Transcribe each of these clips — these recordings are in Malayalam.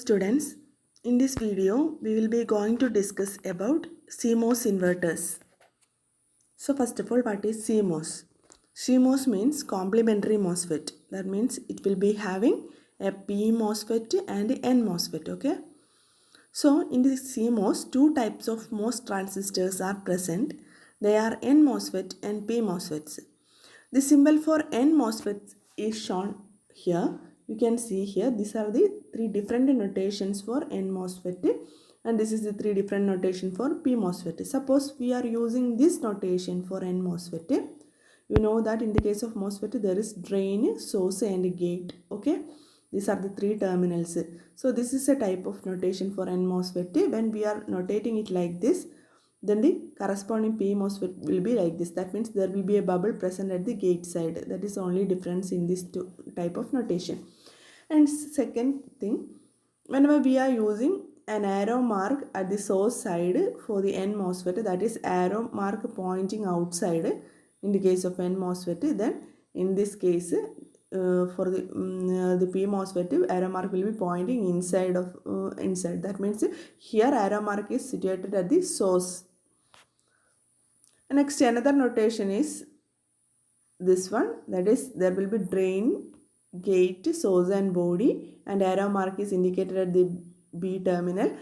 Students, in this video we will be going to discuss about CMOS inverters. So first of all, what is CMOS? CMOS means complementary MOSFET. That means it will be having a P MOSFET and N MOSFET. Okay. So in this CMOS, two types of MOS transistors are present. They are N MOSFET and P MOSFETs. The symbol for N MOSFET is shown here. You can see here, these are the three different notations for N MOSFET and this is the three different notation for P MOSFET. Suppose we are using this notation for N MOSFET. You know that in the case of MOSFET there is drain, source and gate. Okay. These are the three terminals. So this is a type of notation for N MOSFET. When we are notating it like this, then the corresponding P MOSFET will be like this. That means there will be a bubble present at the gate side. That is the only difference in this two type of notation. And second thing, whenever we are using an arrow mark at the source side for the N MOSFET, that is arrow mark pointing outside in the case of N MOSFET, then in this case for the P MOSFET, arrow mark will be pointing inside of inside. That means here arrow mark is situated at the source. Next, another notation is this one, that is there will be drain, gate, source and body, and arrow mark is indicated at the B terminal.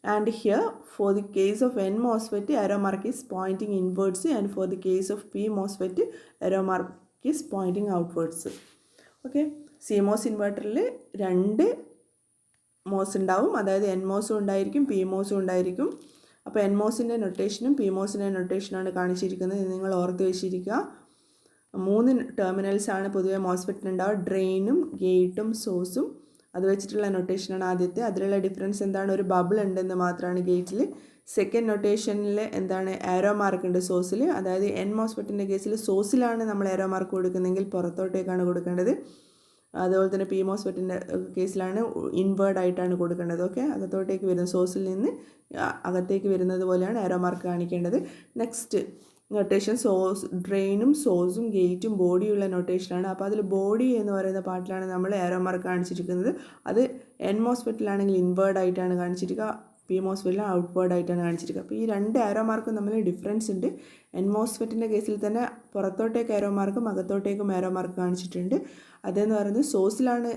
And here for the case of N MOSFET, arrow mark is pointing inwards, and for the case of P MOSFET, arrow mark is pointing outwards. Okay, CMOS ഇൻവെർട്ടറിൽ രണ്ട് മോസ് ഉണ്ടാവും, അതായത് എൻ മോസും ഉണ്ടായിരിക്കും പി മോസും ഉണ്ടായിരിക്കും. അപ്പോൾ എൻ മോസിൻ്റെ നൊട്ടേഷനും പി മോസിൻ്റെ നൊട്ടേഷനാണ് കാണിച്ചിരിക്കുന്നത്. ഇത് നിങ്ങൾ ഓർത്ത് വെച്ചിരിക്കുക. മൂന്ന് ടെർമിനൽസാണ് പൊതുവെ മോസ്ഫെറ്റിന് ഉണ്ടാവുക, ഡ്രെയിനും ഗേറ്റും സോഴ്സും. അത് വെച്ചിട്ടുള്ള നൊട്ടേഷനാണ് ആദ്യത്തെ. അതിലുള്ള ഡിഫറൻസ് എന്താണ്, ഒരു ബബിൾ ഉണ്ടെന്ന് മാത്രമാണ് ഗേറ്റിൽ. സെക്കൻഡ് നൊട്ടേഷനിൽ എന്താണ്, ആരോ മാർക്ക് ഉണ്ട് സോഴ്സിൽ. അതായത് എൻ മോസ്ഫെറ്റിൻ്റെ കേസിൽ സോഴ്സിലാണ് നമ്മൾ ആരോ മാർക്ക് കൊടുക്കുന്നതെങ്കിൽ പുറത്തോട്ടേക്കാണ് കൊടുക്കേണ്ടത്. അതുപോലെ തന്നെ പി മോസ്ഫെറ്റിൻ്റെ കേസിലാണ് ഇൻവേർഡ് ആയിട്ടാണ് കൊടുക്കേണ്ടത്. ഓക്കെ, അകത്തോട്ടേക്ക് വരുന്ന സോഴ്സിൽ നിന്ന് അകത്തേക്ക് വരുന്നത് പോലെയാണ് ആരോ മാർക്ക് കാണിക്കേണ്ടത്. നെക്സ്റ്റ് നൊട്ടേഷൻ സോഴ്സ്, ഡ്രെയിനും സോഴ്സും ഗേറ്റും ബോഡിയുള്ള നൊട്ടേഷനാണ്. അപ്പോൾ അതിൽ ബോഡി എന്ന് പറയുന്ന പാർട്ടിലാണ് നമ്മൾ ആരോ മാർക്ക് കാണിച്ചിരിക്കുന്നത്. അത് എൻ മോസ്ഫെറ്റിലാണെങ്കിൽ ഇൻവേർഡ് ആയിട്ടാണ് കാണിച്ചിരിക്കുക, പി മോസ്ഫെറ്റിൽ ഔട്ട്വേർഡ് ആയിട്ടാണ് കാണിച്ചിരിക്കുക. അപ്പോൾ ഈ രണ്ട് ആരോ മാർക്കും തമ്മിൽ ഡിഫറൻസ് ഉണ്ട്. എൻ മോസ്ഫെറ്റിൻ്റെ കേസിൽ തന്നെ പുറത്തോട്ടേക്ക് ആരോ മാർക്കും അകത്തോട്ടേക്കും ആരോ മാർക്ക് കാണിച്ചിട്ടുണ്ട്. അതെന്ന് പറയുന്നത് സോഴ്സിലാണ്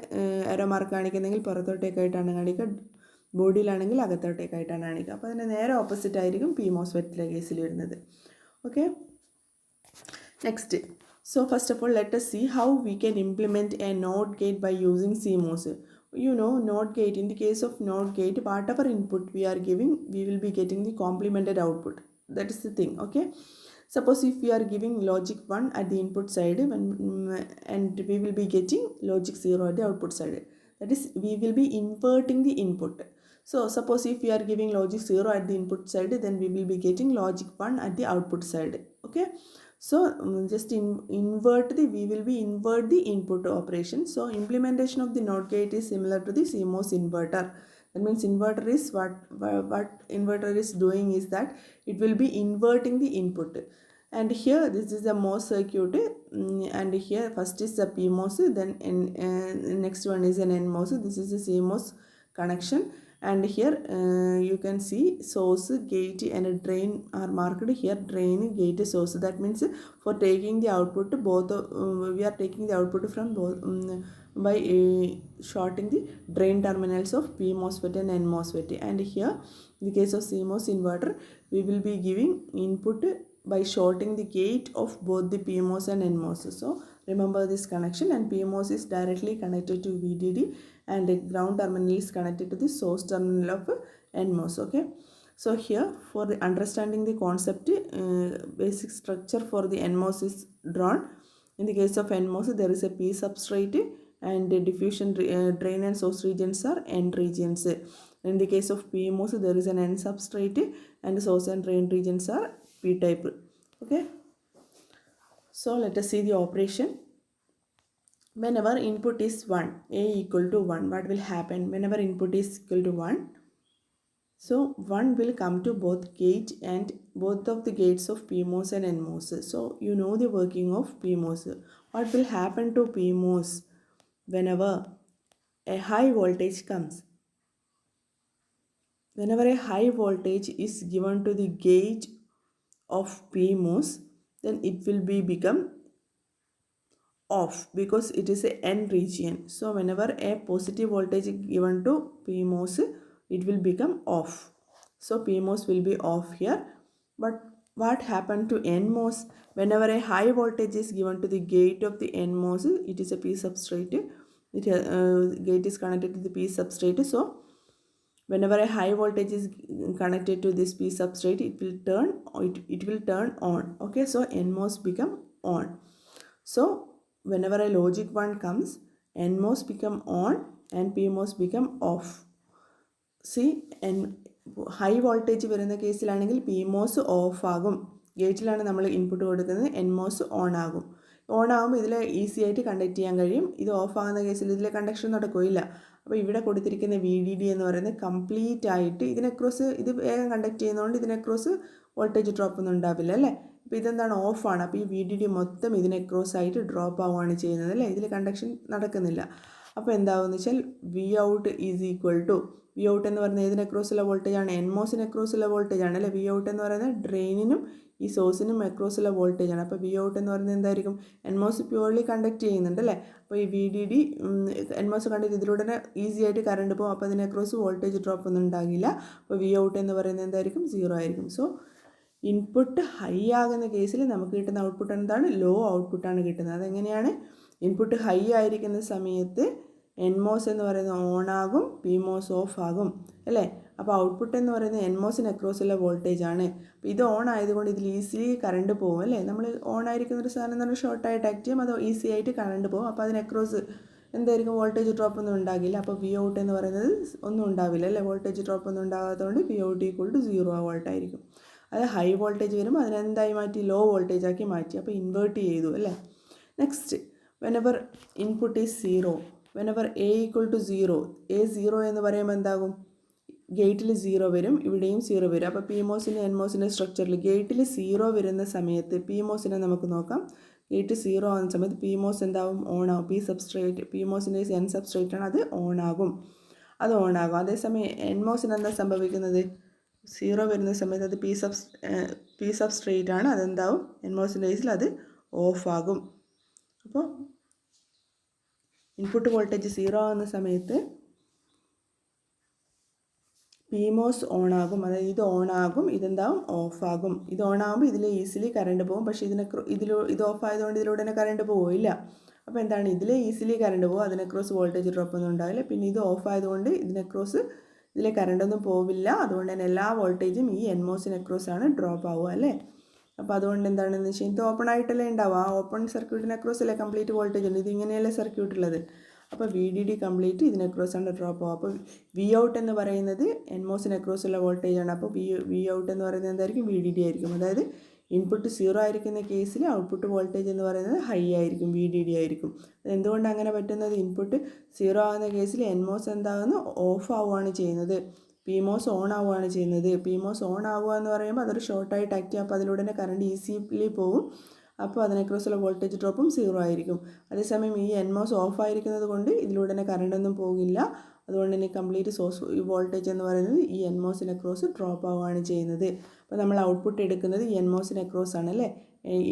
ആരോ മാർക്ക് കാണിക്കുന്നതെങ്കിൽ പുറത്തോട്ടേക്കായിട്ടാണ് കാണിക്കുക, ബോഡിയിലാണെങ്കിൽ അകത്തോട്ടേക്കായിട്ടാണ് കാണിക്കുക. അപ്പോൾ അതിൻ്റെ നേരെ ഓപ്പോസിറ്റ് ആയിരിക്കും പി മോസ്ഫെറ്റിൻ്റെ കേസിൽ വരുന്നത്. Okay, next, so first of all let us see how we can implement a NOT gate by using CMOS. You know, NOT gate, in the case of NOT gate, whatever input we are giving, we will be getting the complemented output. That is the thing. Okay, suppose if we are giving logic 1 at the input side and we will be getting logic 0 at the output side, that is we will be inverting the input. So suppose if we are giving logic 0 at the input side, then we will be getting logic 1 at the output side. Okay, so just we will be invert the input operation. So implementation of the NOT gate is similar to the CMOS inverter. That means inverter is what inverter is doing is that it will be inverting the input. And here this is the MOS circuit, and here first is the PMOS, then next one is an NMOS. This is the CMOS connection. And here you can see source, gate and drain are marked here. Drain, gate, source. That means for taking the output, both we are taking the output from both by shorting the drain terminals of P MOSFET and N MOSFET. And here in the case of CMOS inverter, we will be giving input by shorting the gate of both the PMOS and NMOS. So remember this connection, and PMOS is directly connected to VDD and the ground terminal is connected to the source terminal of NMOS. Okay, so here for the understanding the concept, basic structure for the NMOS is drawn. In the case of NMOS, there is a P substrate and the diffusion drain and source regions are N regions. In the case of PMOS, there is an N substrate and the source and drain regions are P type. Okay, so let us see the operation. Whenever input is 1, A equal to 1, what will happen? Whenever input is equal to 1, so 1 will come to both gate and both of the gates of PMOS and NMOS. So you know the working of PMOS. What will happen to PMOS whenever a high voltage comes? whenever a high voltage is given to the gate of PMOS, then it will become off because it is a N region. So whenever a positive voltage is given to PMOS, it will become off. So PMOS will be off here. But what happened to NMOS? Whenever a high voltage is given to the gate of the NMOS, it is a P substrate. Gate is connected to the P substrate. So whenever a high voltage is connected to this P substrate, it will turn on. Okay, so NMOS become on. So whenever a logic 1 comes, NMOS become on and PMOS become off. C high voltage വരുന്ന കേസിലാണെങ്കിൽ PMOS ഓഫ് ആകും. ഗേറ്റിലാണ് നമ്മൾ ഇൻപുട്ട് കൊടുക്കുന്നത്, NMOS ഓൺ ആകും. ഓൺ ആകുമ്പോൾ ഇതിൽ ഈസി ആയിട്ട് കണ്ടക്ട് ചെയ്യാൻ കഴിയും. ഇത് ഓഫ് ആകുന്ന കേസിൽ ഇതിൽ കണ്ടക്ഷൻ നടക്കില്ല. അപ്പോൾ ഇവിടെ കൊടുത്തിരിക്കുന്ന VDD എന്ന് പറയുന്നത് കംപ്ലീറ്റ് ആയിട്ട് ഇതിനെക്രോസ് ഇത് വേഗം കണ്ടക്ട് ചെയ്യുന്നതുകൊണ്ട് ഇതിനെക്രോസ് വോൾട്ടേജ് ഡ്രോപ്പ് ഒന്നും ഉണ്ടാവില്ല അല്ലേ. അപ്പോൾ ഇതെന്താണ്, ഓഫാണ്. അപ്പോൾ ഈ VDD മൊത്തം ഇതിനെക്രോസ് ആയിട്ട് ഡ്രോപ്പ് ആവുകയാണ് ചെയ്യുന്നത് അല്ലേ. ഇതിൽ കണ്ടക്ഷൻ നടക്കുന്നില്ല. അപ്പോൾ എന്താവുമെന്ന് വെച്ചാൽ V out is equal to, V out എന്ന് പറയുന്നത് ഏതിന് അക്രോസുള്ള വോൾട്ടേജാണ്, NMOSന് അക്രോസുള്ള വോൾട്ടേജാണ് അല്ലേ. വി ഔട്ട് എന്ന് പറയുന്നത് ഡ്രെയിനിനും ഈ സോഴ്സിനും അക്രോസുള്ള വോൾട്ടേജാണ്. അപ്പോൾ വി ഔട്ട് എന്ന് പറയുന്നത് എന്തായിരിക്കും, NMOS പ്യൂർലി കണ്ടക്ട് ചെയ്യുന്നുണ്ട് അല്ലേ. അപ്പോൾ ഈ VDD NMOS കണ്ടിട്ട് ഇതിലൂടെ തന്നെ ഈസി ആയിട്ട് കറണ്ട് പോകും. അപ്പോൾ അതിന് അക്രോസ് വോൾട്ടേജ് ഡ്രോപ്പ് ഒന്നും ഉണ്ടാകില്ല. അപ്പോൾ വി ഔട്ട് എന്ന് പറയുന്നത് എന്തായിരിക്കും, 0 ആയിരിക്കും. സോ ഇൻപുട്ട് ഹൈ ആകുന്ന കേസിൽ നമുക്ക് കിട്ടുന്ന ഔട്ട്പുട്ട് എന്താണ്, ലോ ഔട്ട്പുട്ടാണ് കിട്ടുന്നത്. അതെങ്ങനെയാണ്, ഇൻപുട്ട് ഹൈ ആയിരിക്കുന്ന സമയത്ത് NMOS എന്ന് പറയുന്നത് ഓൺ ആകും, PMOS ഓഫ് ആകും അല്ലേ. അപ്പോൾ ഔട്ട്പുട്ട് എന്ന് പറയുന്നത് NMOSന് അക്രോസുള്ള വോൾട്ടേജ് ആണ്. അപ്പോൾ ഇത് ഓൺ ആയതുകൊണ്ട് ഇതിൽ ഈസിലി കറണ്ട് പോകും അല്ലേ. നമ്മൾ ഓൺ ആയിരിക്കുന്ന ഒരു സാധനം നമ്മൾ ഷോർട്ടായിട്ട് ആക്ട് ചെയ്യും, അത് ഈസി ആയിട്ട് കറണ്ട് പോകും. അപ്പോൾ അതിന് അക്രോസ് എന്തായിരിക്കും, വോൾട്ടേജ് ഡ്രോപ്പ് ഒന്നും ഉണ്ടാകില്ല. അപ്പോൾ വി ഔട്ട് എന്ന് പറയുന്നത് ഒന്നും ഉണ്ടാവില്ല അല്ലേ. വോൾട്ടേജ് ഡ്രോപ്പ് ഒന്നും ഉണ്ടാകാത്തതുകൊണ്ട് V out equal to 0 volt ആയിരിക്കും. അത് ഹൈ വോൾട്ടേജ് വരുമ്പോൾ അതിനെന്തായി മാറ്റി, ലോ വോൾട്ടേജ് ആക്കി മാറ്റി. അപ്പോൾ ഇൻവേർട്ട് ചെയ്തു അല്ലേ. Next, whenever input is 0, whenever A equal to 0, A 0 എന്ന് പറയുമ്പോൾ എന്താകും, ഗേറ്റിൽ 0 വരും, ഇവിടെയും 0 വരും. അപ്പോൾ PMOSൻ്റെ NMOSൻ്റെ സ്ട്രക്ചറിൽ ഗേറ്റിൽ 0 വരുന്ന സമയത്ത് PMOSനെ നമുക്ക് നോക്കാം. ഗേറ്റ് 0 ആകുന്ന സമയത്ത് PMOS എന്താവും, ഓൺ ആകും. PMOSൻ്റെ N സബ്സ്ട്രേറ്റ് ആണ്, അത് ഓൺ ആകും. അതേസമയം NMOSന് എന്താ സംഭവിക്കുന്നത്, 0 വരുന്ന സമയത്ത് അത് P സബ്സ്ട്രേറ്റ് ആണ്, അതെന്താവും, NMOSൻ്റെ കേസിൽ അത് ഓഫ് ആകും. അപ്പോൾ ഇൻപുട്ട് വോൾട്ടേജ് 0 ആകുന്ന സമയത്ത് PMOS ഓൺ ആകും, അതായത് ഇത് ഓൺ ആകും, ഇതെന്താവും, ഓഫ് ആകും. ഇത് ഓൺ ആകുമ്പോൾ ഇതിൽ ഈസിലി കറണ്ട് പോകും. പക്ഷേ ഇത് ഓഫ് ആയതുകൊണ്ട് ഇതിലൂടെ തന്നെ കറണ്ട് പോവില്ല. അപ്പോൾ എന്താണ്, ഇതിൽ ഈസിലി കറണ്ട് പോകും, അതിനെക്രോസ് വോൾട്ടേജ് ഡ്രോപ്പ് ഒന്നും ഉണ്ടാവില്ല. പിന്നെ ഇത് ഓഫ് ആയതുകൊണ്ട് ഇതിനെക്രോസ് ഇതിൽ കറണ്ടൊന്നും പോവില്ല. അതുകൊണ്ട് തന്നെ എല്ലാ വോൾട്ടേജും ഈ NMOSന് അക്രോസ് ആണ് ഡ്രോപ്പ് ആവുക അല്ലേ. അപ്പോൾ അതുകൊണ്ട് എന്താണെന്ന് വെച്ചാൽ ഇത് ഓപ്പൺ ആയിട്ടല്ലേ ഉണ്ടാവുക, ആ ഓപ്പൺ സർക്യൂട്ടിന് അക്രോസ് അല്ലേ കംപ്ലീറ്റ് വോൾട്ടേജ് ഉണ്ട്. ഇതിങ്ങനെയല്ലേ സർക്യൂട്ട് ഉള്ളത്. അപ്പോൾ VDD കംപ്ലീറ്റ് ഇതിന് അക്രോസ് ആണ് ഡ്രോപ്പ് ആവും. അപ്പോൾ വി ഔട്ട് എന്ന് പറയുന്നത് NMOSന് അക്രോസ് ഉള്ള വോൾട്ടേജ് ആണ്. അപ്പോൾ വി ഔട്ട് എന്ന് പറയുന്നത് എന്തായിരിക്കും, VDD ആയിരിക്കും. അതായത് ഇൻപുട്ട് 0 ആയിരിക്കുന്ന കേസിൽ ഔട്ട്പുട്ട് വോൾട്ടേജ് എന്ന് പറയുന്നത് ഹൈ ആയിരിക്കും, VDD ആയിരിക്കും. എന്തുകൊണ്ട് അങ്ങനെ പറ്റുന്നത്, ഇൻപുട്ട് 0 ആകുന്ന കേസിൽ NMOS എന്താകുന്നു, ഓഫ് ആവുകയാണ് ചെയ്യുന്നത്, PMOS ഓൺ ആവുകയാണ് ചെയ്യുന്നത്. PMOS ഓൺ ആവുക എന്ന് പറയുമ്പോൾ അതൊരു ഷോർട്ടായിട്ട് ആക്ട് ചെയ്യും. അപ്പോൾ അതിലൂടെ തന്നെ കറണ്ട് ഈസിലി പോകും. അപ്പോൾ അതിനെക്കുറിച്ചുള്ള വോൾട്ടേജ് ഡ്രോപ്പും 0 ആയിരിക്കും. അതേസമയം ഈ NMOS ഓഫ് ആയിരിക്കുന്നത് കൊണ്ട് ഇതിലൂടെ തന്നെ കറണ്ടൊന്നും പോകില്ല. അതുകൊണ്ട് തന്നെ കംപ്ലീറ്റ് സോഴ്സ് വോൾട്ടേജ് എന്ന് പറയുന്നത് ഈ NMOSന് അക്രോസ് ഡ്രോപ്പ് ആവുകയാണ് ചെയ്യുന്നത്. അപ്പോൾ നമ്മൾ ഔട്ട്പുട്ട് എടുക്കുന്നത് ഈ NMOSന് അക്രോസ് ആണ് അല്ലേ.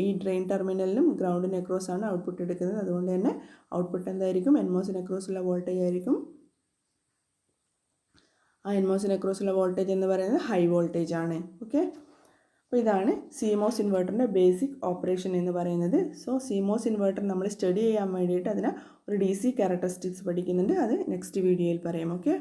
ഈ ഡ്രെയിൻ ടെർമിനലിനും ഗ്രൗണ്ടിന് അക്രോസ് ആണ് ഔട്ട്പുട്ട് എടുക്കുന്നത്. അതുകൊണ്ട് തന്നെ ഔട്ട്പുട്ട് എന്തായിരിക്കും, NMOSന് അക്രോസുള്ള വോൾട്ടേജ് ആയിരിക്കും. ആ NMOSന് അക്രോസുള്ള വോൾട്ടേജ് എന്ന് പറയുന്നത് ഹൈ വോൾട്ടേജ് ആണ്. ഓക്കെ, അപ്പോൾ ഇതാണ് CMOS ഇൻവെർട്ടറിൻ്റെ ബേസിക് ഓപ്പറേഷൻ എന്ന് പറയുന്നത്. സോ CMOS ഇൻവെർട്ടർ നമ്മൾ സ്റ്റഡി ചെയ്യാൻ വേണ്ടിയിട്ട് അതിന് ഒരു DC ക്യാരക്ടറിസ്റ്റിക്സ് പഠിക്കുന്നുണ്ട്. അത് നെക്സ്റ്റ് വീഡിയോയിൽ പറയാം. ഓക്കെ.